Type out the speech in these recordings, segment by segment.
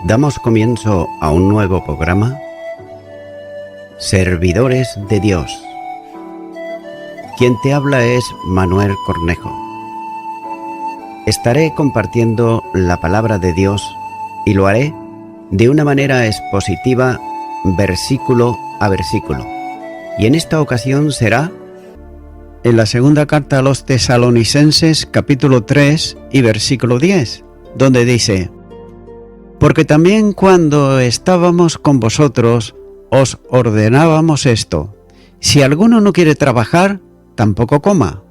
Damos comienzo a un nuevo programa, Servidores de Dios. Quien te habla es Manuel Cornejo. Estaré compartiendo la palabra de Dios y lo haré de una manera expositiva, versículo a versículo. Y en esta ocasión será en la segunda carta a los Tesalonicenses, capítulo 3 y versículo 10, donde dice: porque también cuando estábamos con vosotros os ordenábamos esto: si alguno no quiere trabajar, tampoco coma.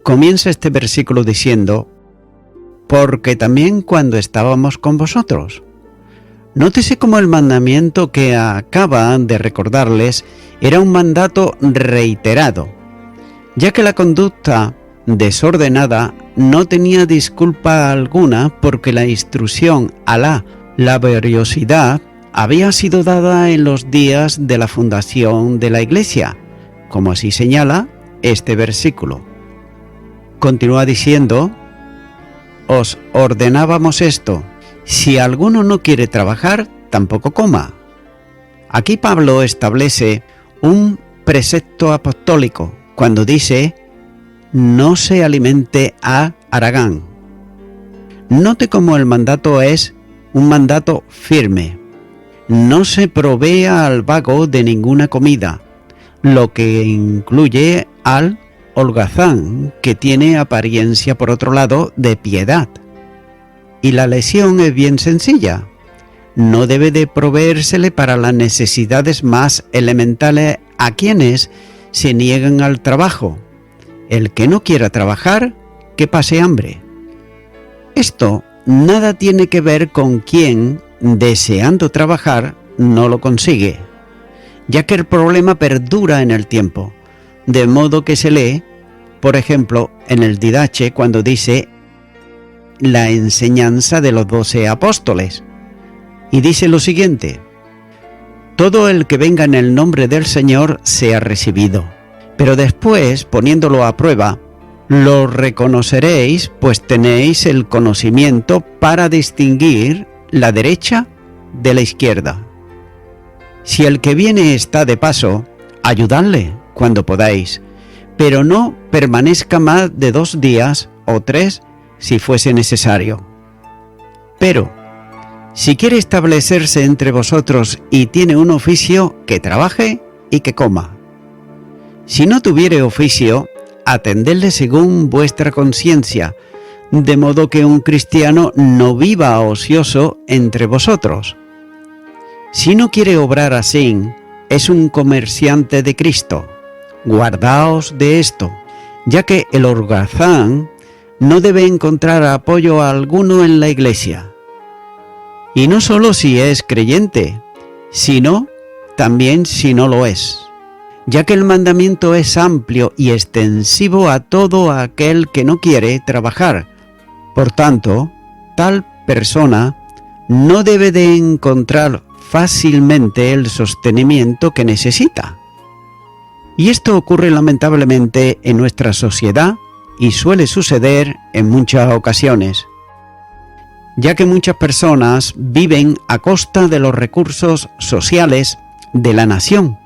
Comienza este versículo diciendo: porque también cuando estábamos con vosotros. Nótese cómo el mandamiento que acaba de recordarles era un mandato reiterado, ya que la conducta desordenada no tenía disculpa alguna, porque la instrucción a la laboriosidad había sido dada en los días de la fundación de la Iglesia, como así señala este versículo. Continúa diciendo: os ordenábamos esto: si alguno no quiere trabajar, tampoco coma. Aquí Pablo establece un precepto apostólico cuando dice: no se alimente a haragán. Note cómo el mandato es un mandato firme. No se provea al vago de ninguna comida, lo que incluye al holgazán, que tiene apariencia, por otro lado, de piedad. Y la lección es bien sencilla: no debe de proveérsele para las necesidades más elementales a quienes se niegan al trabajo. El que no quiera trabajar, que pase hambre. Esto nada tiene que ver con quien, deseando trabajar, no lo consigue, ya que el problema perdura en el tiempo, de modo que se lee, por ejemplo, en el Didache, cuando dice la enseñanza de los 12 apóstoles, y dice lo siguiente: todo el que venga en el nombre del Señor sea recibido. Pero después, poniéndolo a prueba, lo reconoceréis, pues tenéis el conocimiento para distinguir la derecha de la izquierda. Si el que viene está de paso, ayudadle cuando podáis, pero no permanezca más de 2 días o 3 si fuese necesario. Pero, si quiere establecerse entre vosotros y tiene un oficio, que trabaje y que coma. Si no tuviere oficio, atendedle según vuestra conciencia, de modo que un cristiano no viva ocioso entre vosotros. Si no quiere obrar así, es un comerciante de Cristo. Guardaos de esto, ya que el holgazán no debe encontrar apoyo alguno en la Iglesia. Y no solo si es creyente, sino también si no lo es, ya que el mandamiento es amplio y extensivo a todo aquel que no quiere trabajar. Por tanto, tal persona no debe de encontrar fácilmente el sostenimiento que necesita. Y esto ocurre lamentablemente en nuestra sociedad y suele suceder en muchas ocasiones, ya que muchas personas viven a costa de los recursos sociales de la nación.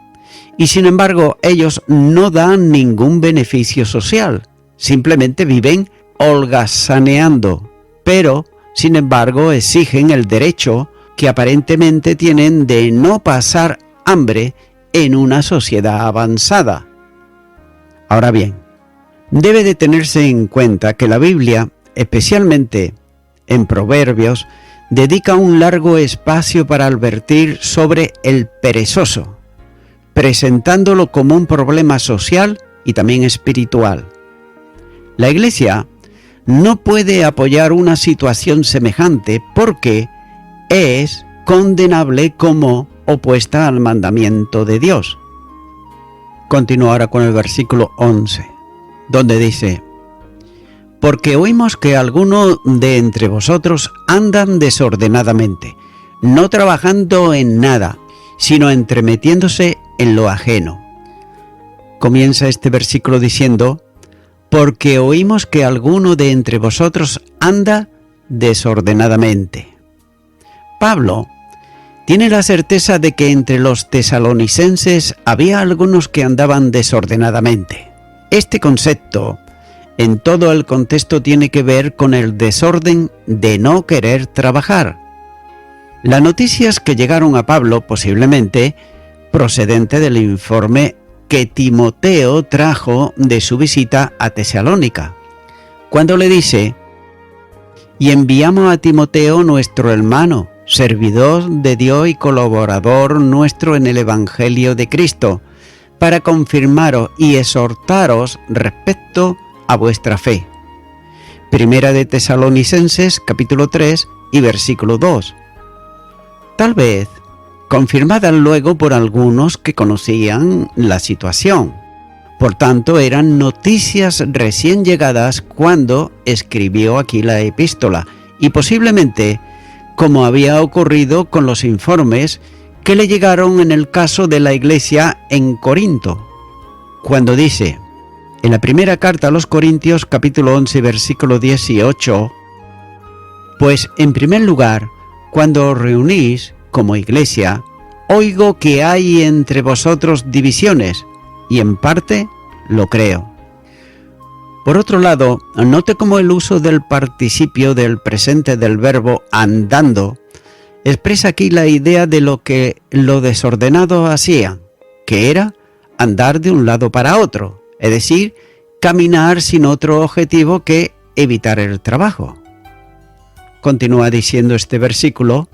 Y sin embargo, ellos no dan ningún beneficio social, simplemente viven holgazaneando, pero sin embargo exigen el derecho que aparentemente tienen de no pasar hambre en una sociedad avanzada. Ahora bien, debe de tenerse en cuenta que la Biblia, especialmente en Proverbios, dedica un largo espacio para advertir sobre el perezoso, presentándolo como un problema social y también espiritual. La Iglesia no puede apoyar una situación semejante porque es condenable como opuesta al mandamiento de Dios. Continúo ahora con el versículo 11, donde dice: porque oímos que algunos de entre vosotros andan desordenadamente, no trabajando en nada, sino entremetiéndose en lo ajeno. Comienza este versículo diciendo: porque oímos que alguno de entre vosotros anda desordenadamente. Pablo tiene la certeza de que entre los tesalonicenses había algunos que andaban desordenadamente. Este concepto, en todo el contexto, tiene que ver con el desorden de no querer trabajar. Las noticias que llegaron a Pablo, posiblemente procedente del informe que Timoteo trajo de su visita a Tesalónica, cuando le dice: «Y enviamos a Timoteo, nuestro hermano, servidor de Dios y colaborador nuestro en el Evangelio de Cristo, para confirmaros y exhortaros respecto a vuestra fe». Primera de Tesalonicenses, capítulo 3 y versículo 2. Tal vez confirmada luego por algunos que conocían la situación. Por tanto, eran noticias recién llegadas cuando escribió aquí la epístola, y posiblemente como había ocurrido con los informes que le llegaron en el caso de la iglesia en Corinto, cuando dice en la primera carta a los Corintios, capítulo 11, versículo 18, «Pues en primer lugar, cuando os reunís como iglesia, oigo que hay entre vosotros divisiones, y en parte lo creo». Por otro lado, note cómo el uso del participio del presente del verbo andando expresa aquí la idea de lo que los desordenados hacían, que era andar de un lado para otro, es decir, caminar sin otro objetivo que evitar el trabajo. Continúa diciendo este versículo: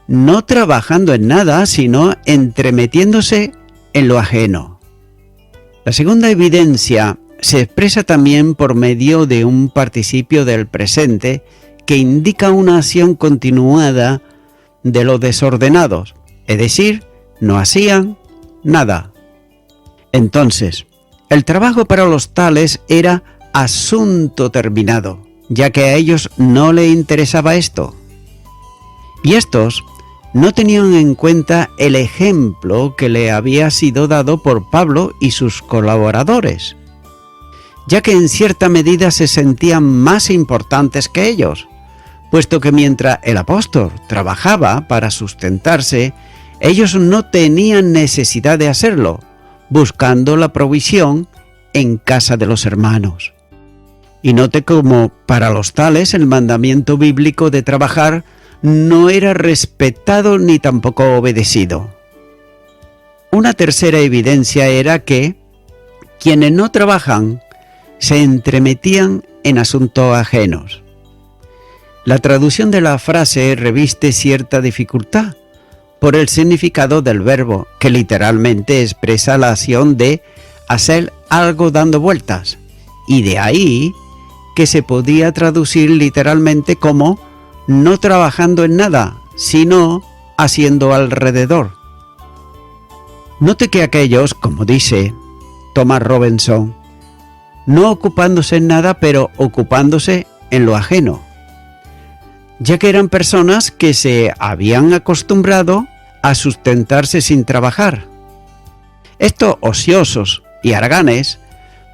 no trabajando en nada, sino entremetiéndose en lo ajeno. La segunda evidencia se expresa también por medio de un participio del presente que indica una acción continuada de los desordenados, es decir, no hacían nada. Entonces, el trabajo para los tales era asunto terminado, ya que a ellos no les interesaba esto. Y estos no tenían en cuenta el ejemplo que le había sido dado por Pablo y sus colaboradores, ya que en cierta medida se sentían más importantes que ellos, puesto que mientras el apóstol trabajaba para sustentarse, ellos no tenían necesidad de hacerlo, buscando la provisión en casa de los hermanos. Y note cómo para los tales el mandamiento bíblico de trabajar no era respetado ni tampoco obedecido. Una tercera evidencia era que quienes no trabajan se entremetían en asuntos ajenos. La traducción de la frase reviste cierta dificultad por el significado del verbo, que literalmente expresa la acción de hacer algo dando vueltas, y de ahí que se podía traducir literalmente como no trabajando en nada, sino haciendo alrededor. Note que aquellos, como dice Thomas Robinson, no ocupándose en nada, pero ocupándose en lo ajeno, ya que eran personas que se habían acostumbrado a sustentarse sin trabajar. Estos ociosos y haraganes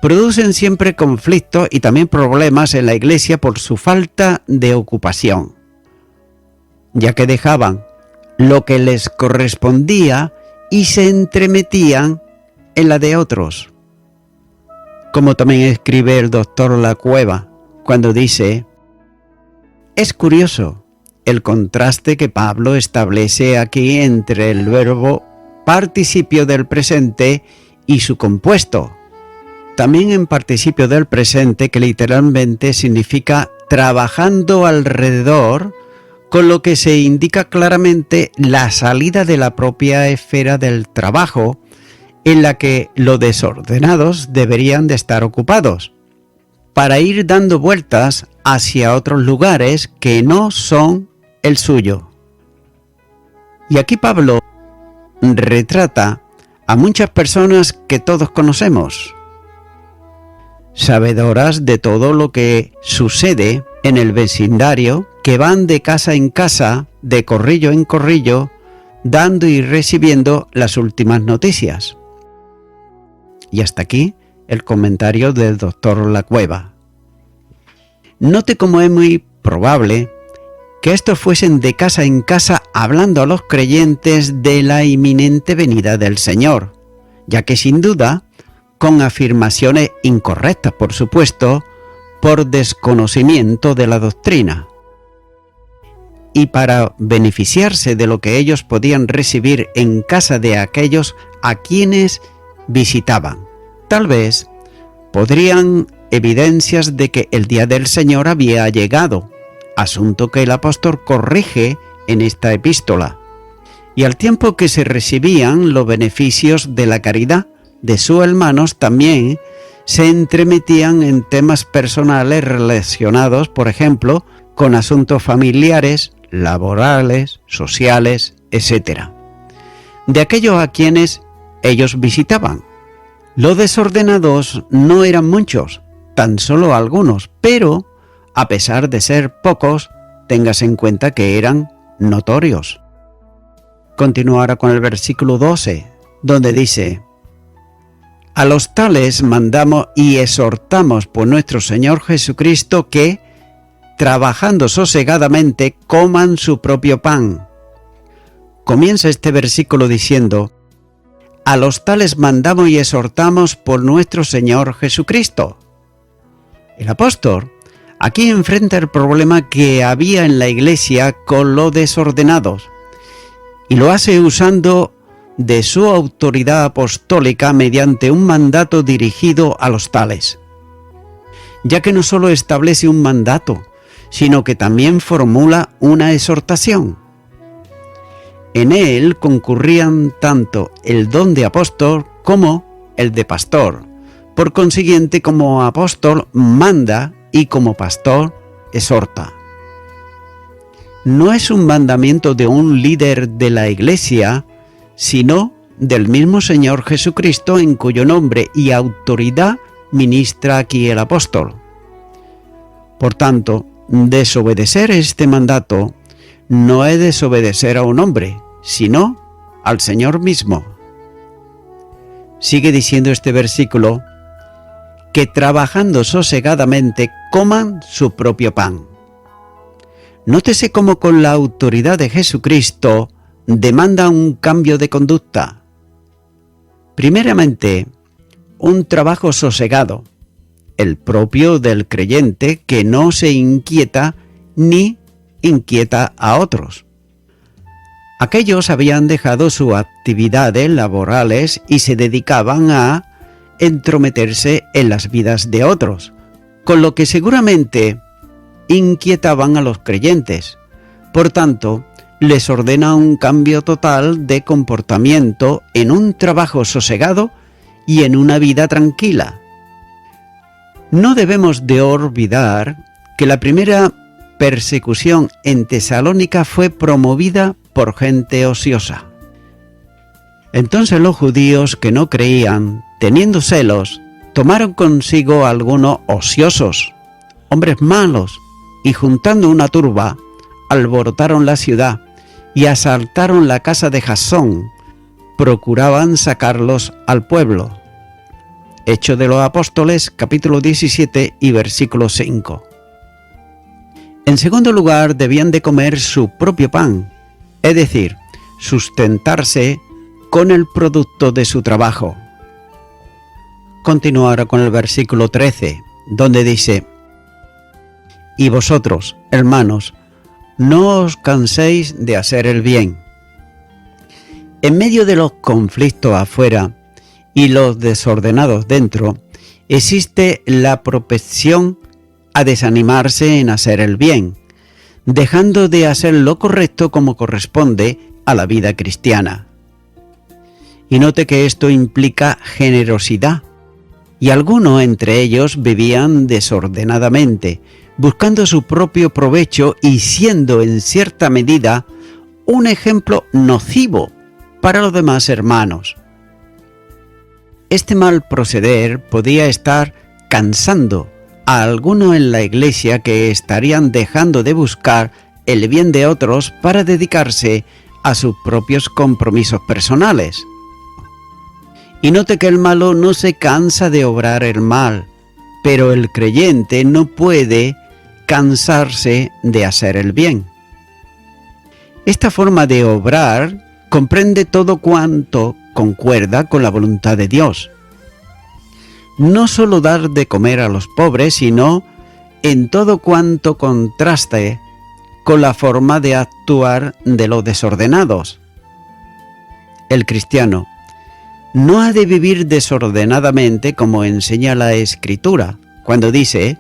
producen siempre conflictos y también problemas en la iglesia por su falta de ocupación, ya que dejaban lo que les correspondía y se entremetían en la de otros. Como también escribe el doctor Lacueva cuando dice: es curioso el contraste que Pablo establece aquí entre el verbo participio del presente y su compuesto. También en participio del presente, que literalmente significa trabajando alrededor, con lo que se indica claramente la salida de la propia esfera del trabajo en la que los desordenados deberían de estar ocupados, para ir dando vueltas hacia otros lugares que no son el suyo. Y aquí Pablo retrata a muchas personas que todos conocemos, sabedoras de todo lo que sucede en el vecindario, que van de casa en casa, de corrillo en corrillo, dando y recibiendo las últimas noticias. Y hasta aquí el comentario del doctor Lacueva. Note cómo es muy probable que estos fuesen de casa en casa hablando a los creyentes de la inminente venida del Señor, ya que sin duda, con afirmaciones incorrectas, por supuesto, por desconocimiento de la doctrina. Y para beneficiarse de lo que ellos podían recibir en casa de aquellos a quienes visitaban. Tal vez podrían evidencias de que el día del Señor había llegado, asunto que el apóstol corrige en esta epístola, y al tiempo que se recibían los beneficios de la caridad de sus hermanos, también se entremetían en temas personales relacionados, por ejemplo, con asuntos familiares, laborales, sociales, etc., de aquellos a quienes ellos visitaban. Los desordenados no eran muchos, tan solo algunos, pero a pesar de ser pocos, tengas en cuenta que eran notorios. Continúa ahora con el versículo 12, donde dice: a los tales mandamos y exhortamos por nuestro Señor Jesucristo que, trabajando sosegadamente, coman su propio pan. Comienza este versículo diciendo: a los tales mandamos y exhortamos por nuestro Señor Jesucristo. El apóstol aquí enfrenta el problema que había en la iglesia con los desordenados, y lo hace usando de su autoridad apostólica mediante un mandato dirigido a los tales, ya que no solo establece un mandato, sino que también formula una exhortación. En él concurrían tanto el don de apóstol como el de pastor. Por consiguiente, como apóstol manda y como pastor exhorta. No es un mandamiento de un líder de la iglesia, sino del mismo Señor Jesucristo, en cuyo nombre y autoridad ministra aquí el apóstol. Por tanto, desobedecer este mandato no es desobedecer a un hombre, sino al Señor mismo. Sigue diciendo este versículo: que trabajando sosegadamente coman su propio pan. Nótese cómo con la autoridad de Jesucristo demanda un cambio de conducta. Primeramente, un trabajo sosegado, el propio del creyente que no se inquieta ni inquieta a otros. Aquellos habían dejado sus actividades laborales y se dedicaban a entrometerse en las vidas de otros, con lo que seguramente inquietaban a los creyentes. Por tanto, les ordena un cambio total de comportamiento en un trabajo sosegado y en una vida tranquila. No debemos de olvidar que la primera persecución en Tesalónica fue promovida por gente ociosa. Entonces los judíos que no creían, teniendo celos, tomaron consigo a algunos ociosos, hombres malos, y juntando una turba, alborotaron la ciudad y asaltaron la casa de Jasón. Procuraban sacarlos al pueblo. Hechos de los Apóstoles, capítulo 17 y versículo 5. En segundo lugar, debían de comer su propio pan, es decir, sustentarse con el producto de su trabajo. Continúa ahora con el versículo 13, donde dice: y vosotros, hermanos, no os canséis de hacer el bien. En medio de los conflictos afuera y los desordenados dentro, existe la propensión a desanimarse en hacer el bien, dejando de hacer lo correcto como corresponde a la vida cristiana. Y note que esto implica generosidad, y algunos entre ellos vivían desordenadamente, buscando su propio provecho y siendo en cierta medida un ejemplo nocivo para los demás hermanos. Este mal proceder podía estar cansando a algunos en la iglesia que estarían dejando de buscar el bien de otros para dedicarse a sus propios compromisos personales. Y note que el malo no se cansa de obrar el mal, pero el creyente no puede cansarse de hacer el bien. Esta forma de obrar comprende todo cuanto concuerda con la voluntad de Dios. No solo dar de comer a los pobres, sino en todo cuanto contraste con la forma de actuar de los desordenados. El cristiano no ha de vivir desordenadamente como enseña la Escritura, cuando dice: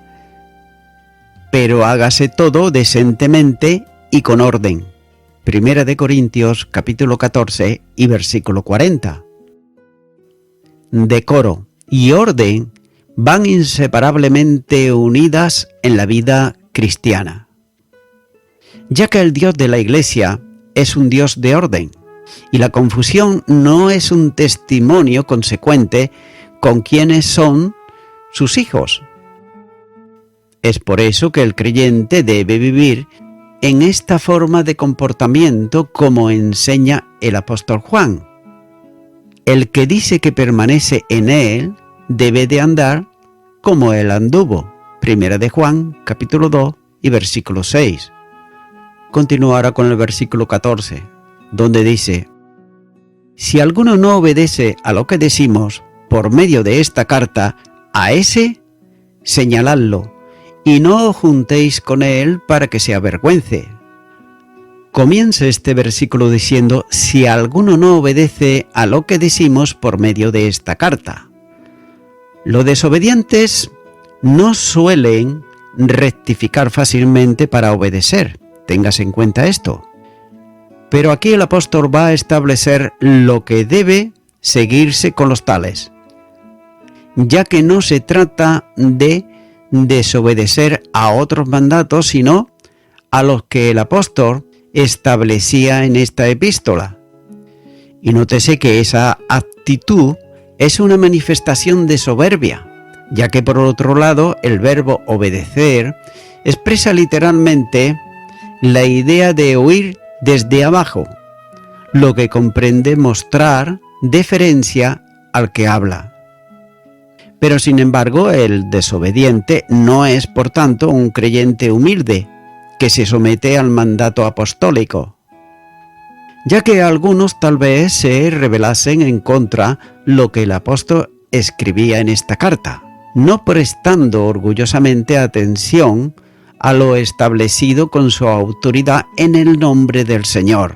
pero hágase todo decentemente y con orden. Primera de Corintios capítulo 14 y versículo 40. Decoro y orden van inseparablemente unidas en la vida cristiana, ya que el Dios de la Iglesia es un Dios de orden, y la confusión no es un testimonio consecuente con quienes son sus hijos. Es por eso que el creyente debe vivir en esta forma de comportamiento como enseña el apóstol Juan. El que dice que permanece en él debe de andar como él anduvo. Primera de Juan, capítulo 2 y versículo 6. Continuará con el versículo 14, donde dice: si alguno no obedece a lo que decimos por medio de esta carta, a ese señaladlo, y no os juntéis con él para que se avergüence. Comienza este versículo diciendo: si alguno no obedece a lo que decimos por medio de esta carta. Los desobedientes no suelen rectificar fácilmente para obedecer, téngase en cuenta esto. Pero aquí el apóstol va a establecer lo que debe seguirse con los tales, ya que no se trata de desobedecer a otros mandatos, sino a los que el apóstol establecía en esta epístola. Y nótese que esa actitud es una manifestación de soberbia, ya que por otro lado el verbo obedecer expresa literalmente la idea de oír desde abajo, lo que comprende mostrar deferencia al que habla. Pero sin embargo, el desobediente no es, por tanto, un creyente humilde que se somete al mandato apostólico, ya que algunos tal vez se rebelasen en contra lo que el apóstol escribía en esta carta, no prestando orgullosamente atención a lo establecido con su autoridad en el nombre del Señor.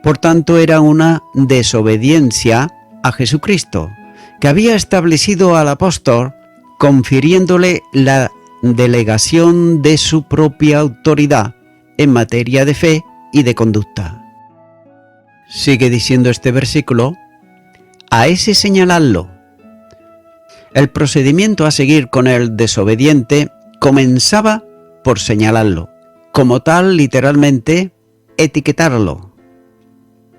Por tanto, era una desobediencia a Jesucristo, que había establecido al apóstol, confiriéndole la delegación de su propia autoridad en materia de fe y de conducta. Sigue diciendo este versículo: a ese señaladlo. El procedimiento a seguir con el desobediente comenzaba por señalarlo, como tal, literalmente, etiquetarlo.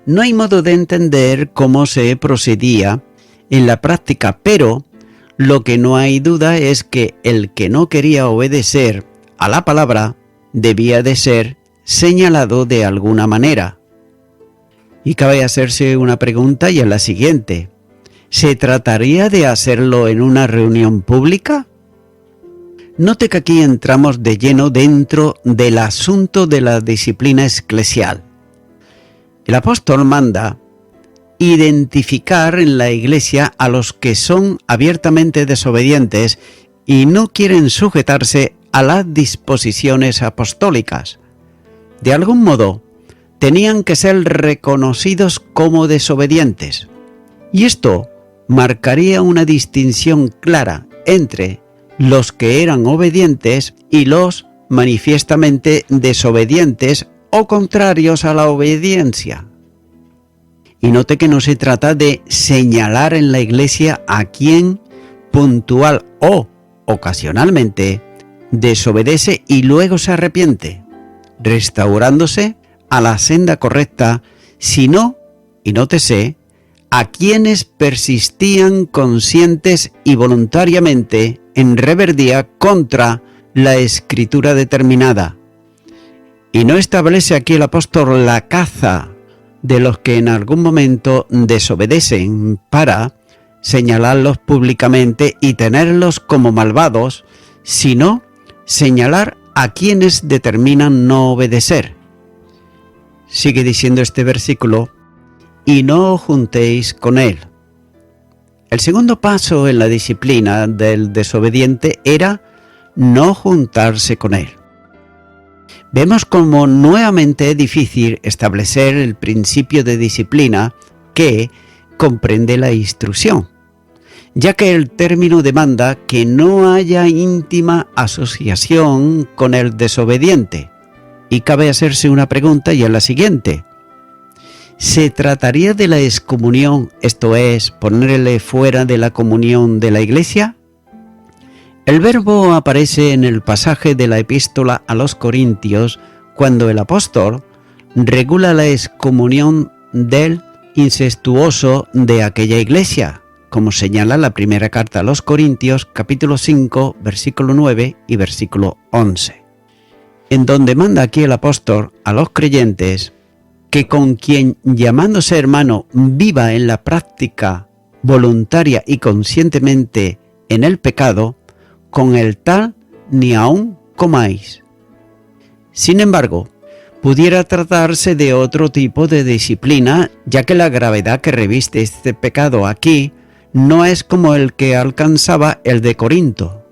No hay modo de entender cómo se procedía en la práctica, pero lo que no hay duda es que el que no quería obedecer a la palabra debía de ser señalado de alguna manera. Y cabe hacerse una pregunta, y es la siguiente: ¿se trataría de hacerlo en una reunión pública? Note que aquí entramos de lleno dentro del asunto de la disciplina eclesial. El apóstol manda identificar en la iglesia a los que son abiertamente desobedientes y no quieren sujetarse a las disposiciones apostólicas. De algún modo, tenían que ser reconocidos como desobedientes. Y esto marcaría una distinción clara entre los que eran obedientes y los manifiestamente desobedientes o contrarios a la obediencia. Y note que no se trata de señalar en la iglesia a quien puntual o ocasionalmente desobedece y luego se arrepiente, restaurándose a la senda correcta, sino, y nótese, a quienes persistían conscientes y voluntariamente en rebeldía contra la escritura determinada. Y no establece aquí el apóstol la caza de los que en algún momento desobedecen para señalarlos públicamente y tenerlos como malvados, sino señalar a quienes determinan no obedecer. Sigue diciendo este versículo, y no os juntéis con él. El segundo paso en la disciplina del desobediente era no juntarse con él. Vemos cómo nuevamente es difícil establecer el principio de disciplina que comprende la instrucción, ya que el término demanda que no haya íntima asociación con el desobediente. Y cabe hacerse una pregunta, y es la siguiente: ¿se trataría de la excomunión, esto es, ponerle fuera de la comunión de la Iglesia? El verbo aparece en el pasaje de la epístola a los Corintios cuando el apóstol regula la excomunión del incestuoso de aquella iglesia, como señala la primera carta a los Corintios, capítulo 5, versículo 9 y versículo 11, en donde manda aquí el apóstol a los creyentes que con quien, llamándose hermano, viva en la práctica voluntaria y conscientemente en el pecado, con el tal ni aun comáis. Sin embargo, pudiera tratarse de otro tipo de disciplina, ya que la gravedad que reviste este pecado aquí no es como el que alcanzaba el de Corinto.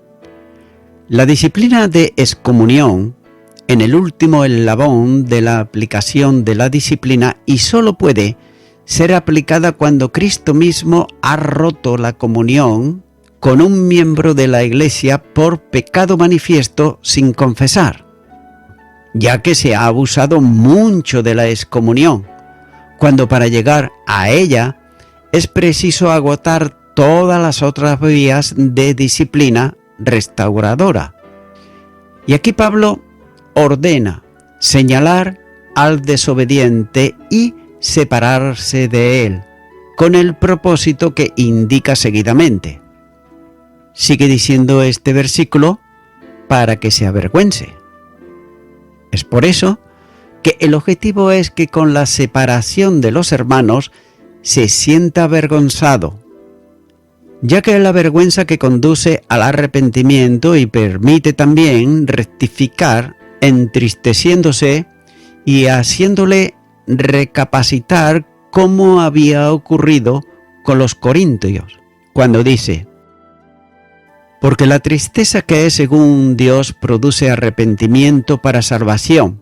La disciplina de excomunión, en el último eslabón de la aplicación de la disciplina, y solo puede ser aplicada cuando Cristo mismo ha roto la comunión con un miembro de la Iglesia por pecado manifiesto sin confesar, ya que se ha abusado mucho de la excomunión, cuando para llegar a ella es preciso agotar todas las otras vías de disciplina restauradora. Y aquí Pablo ordena señalar al desobediente y separarse de él, con el propósito que indica seguidamente. Sigue diciendo este versículo, para que se avergüence. Es por eso que el objetivo es que con la separación de los hermanos se sienta avergonzado, ya que es la vergüenza que conduce al arrepentimiento y permite también rectificar, entristeciéndose y haciéndole recapacitar cómo había ocurrido con los corintios, cuando dice: porque la tristeza que es según Dios produce arrepentimiento para salvación,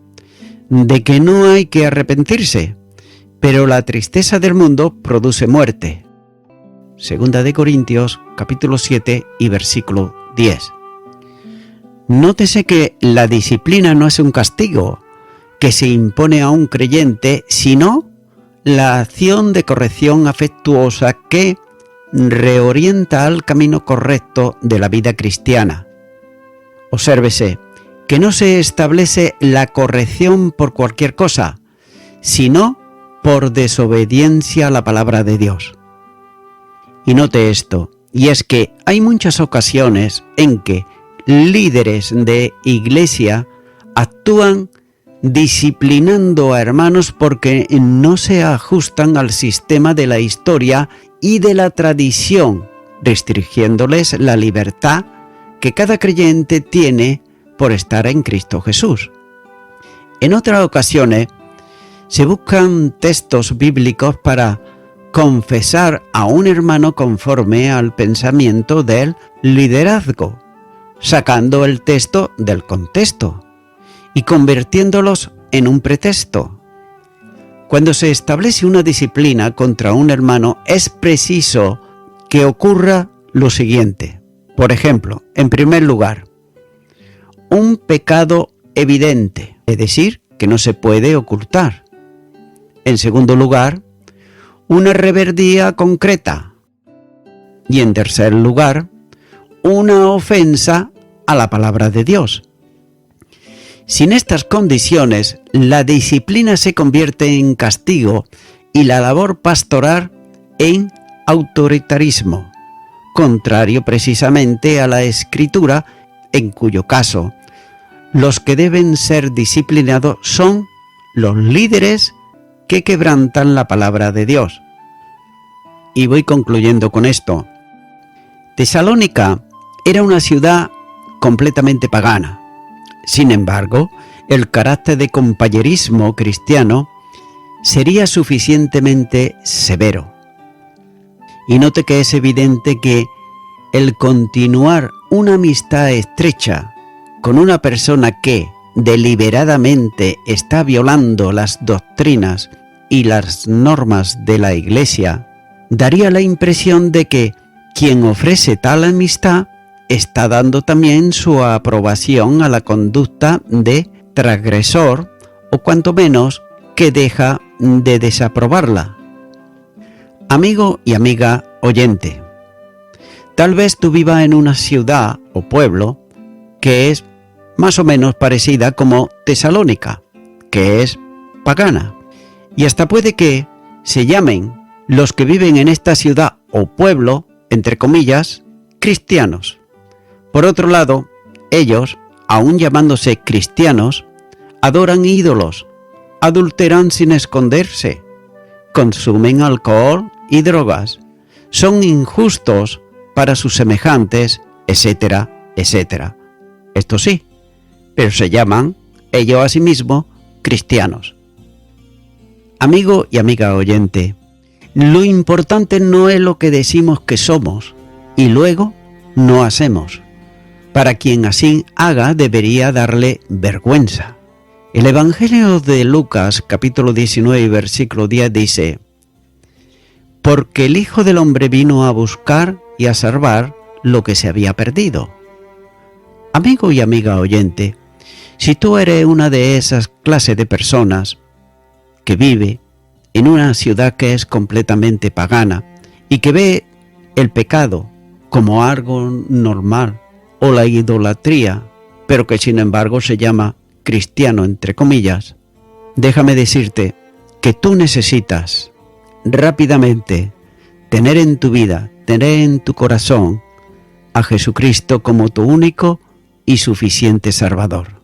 de que no hay que arrepentirse, pero la tristeza del mundo produce muerte. Segunda de Corintios, capítulo 7 y versículo 10. Nótese que la disciplina no es un castigo que se impone a un creyente, sino la acción de corrección afectuosa que reorienta al camino correcto de la vida cristiana. Obsérvese que no se establece la corrección por cualquier cosa, sino por desobediencia a la palabra de Dios. Y note esto, y es que hay muchas ocasiones en que líderes de iglesia actúan disciplinando a hermanos porque no se ajustan al sistema de la historia y de la tradición, restringiéndoles la libertad que cada creyente tiene por estar en Cristo Jesús. En otras ocasiones se buscan textos bíblicos para confesar a un hermano conforme al pensamiento del liderazgo, sacando el texto del contexto y convirtiéndolos en un pretexto. Cuando se establece una disciplina contra un hermano, es preciso que ocurra lo siguiente. Por ejemplo, en primer lugar, un pecado evidente, es decir, que no se puede ocultar. En segundo lugar, una rebeldía concreta. Y en tercer lugar, una ofensa a la palabra de Dios. Sin estas condiciones, la disciplina se convierte en castigo y la labor pastoral en autoritarismo, contrario precisamente a la Escritura, en cuyo caso los que deben ser disciplinados son los líderes que quebrantan la palabra de Dios. Y voy concluyendo con esto. Tesalónica era una ciudad completamente pagana. Sin embargo, el carácter de compañerismo cristiano sería suficientemente severo. Y note que es evidente que el continuar una amistad estrecha con una persona que deliberadamente está violando las doctrinas y las normas de la Iglesia, daría la impresión de que quien ofrece tal amistad está dando también su aprobación a la conducta de transgresor, o cuanto menos que deja de desaprobarla. Amigo y amiga oyente, tal vez tú vivas en una ciudad o pueblo que es más o menos parecida como Tesalónica, que es pagana, y hasta puede que se llamen los que viven en esta ciudad o pueblo, entre comillas, cristianos. Por otro lado, ellos, aun llamándose cristianos, adoran ídolos, adulteran sin esconderse, consumen alcohol y drogas, son injustos para sus semejantes, etcétera, etcétera. Esto sí, pero se llaman ellos a sí mismos cristianos. Amigo y amiga oyente, lo importante no es lo que decimos que somos y luego no hacemos. Para quien así haga debería darle vergüenza. El Evangelio de Lucas, capítulo 19, versículo 10 dice: porque el Hijo del Hombre vino a buscar y a salvar lo que se había perdido. Amigo y amiga oyente, si tú eres una de esas clases de personas que vive en una ciudad que es completamente pagana y que ve el pecado como algo normal o la idolatría, pero que sin embargo se llama cristiano entre comillas, déjame decirte que tú necesitas rápidamente tener en tu vida, tener en tu corazón a Jesucristo como tu único y suficiente Salvador.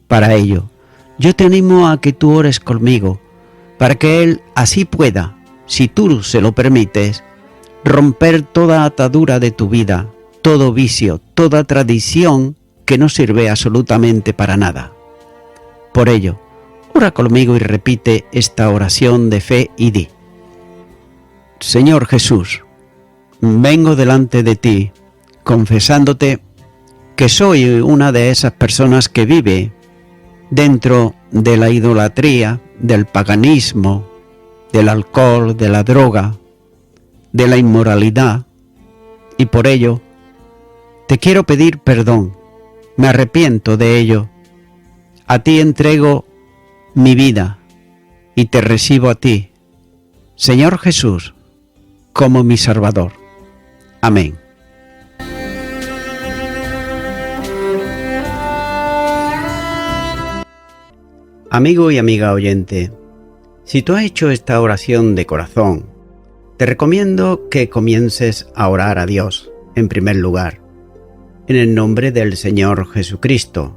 Para ello, yo te animo a que tú ores conmigo, para que Él así pueda, si tú se lo permites, romper toda atadura de tu vida, todo vicio, toda tradición que no sirve absolutamente para nada. Por ello, ora conmigo y repite esta oración de fe y di: Señor Jesús, vengo delante de ti, confesándote que soy una de esas personas que vive dentro de la idolatría, del paganismo, del alcohol, de la droga, de la inmoralidad, y por ello te quiero pedir perdón, me arrepiento de ello, a ti entrego mi vida y te recibo a ti, Señor Jesús, como mi Salvador. Amén. Amigo y amiga oyente, si tú has hecho esta oración de corazón, te recomiendo que comiences a orar a Dios, en primer lugar, en el nombre del Señor Jesucristo.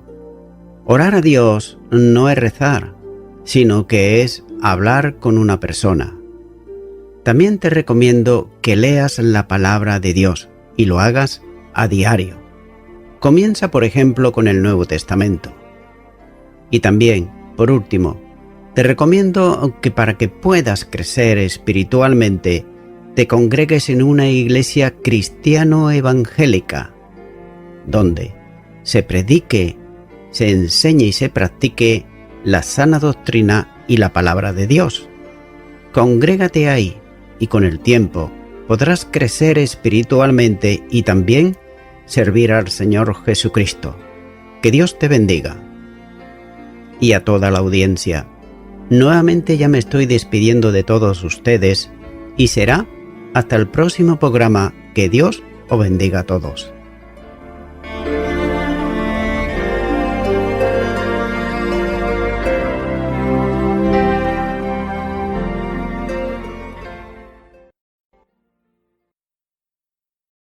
Orar a Dios no es rezar, sino que es hablar con una persona. También te recomiendo que leas la palabra de Dios y lo hagas a diario. Comienza, por ejemplo, con el Nuevo Testamento. Y también, por último, te recomiendo que para que puedas crecer espiritualmente, te congregues en una iglesia cristiano-evangélica, donde se predique, se enseñe y se practique la sana doctrina y la palabra de Dios. Congrégate ahí y con el tiempo podrás crecer espiritualmente y también servir al Señor Jesucristo. Que Dios te bendiga. Y a toda la audiencia, nuevamente ya me estoy despidiendo de todos ustedes y será hasta el próximo programa. Que Dios os bendiga a todos.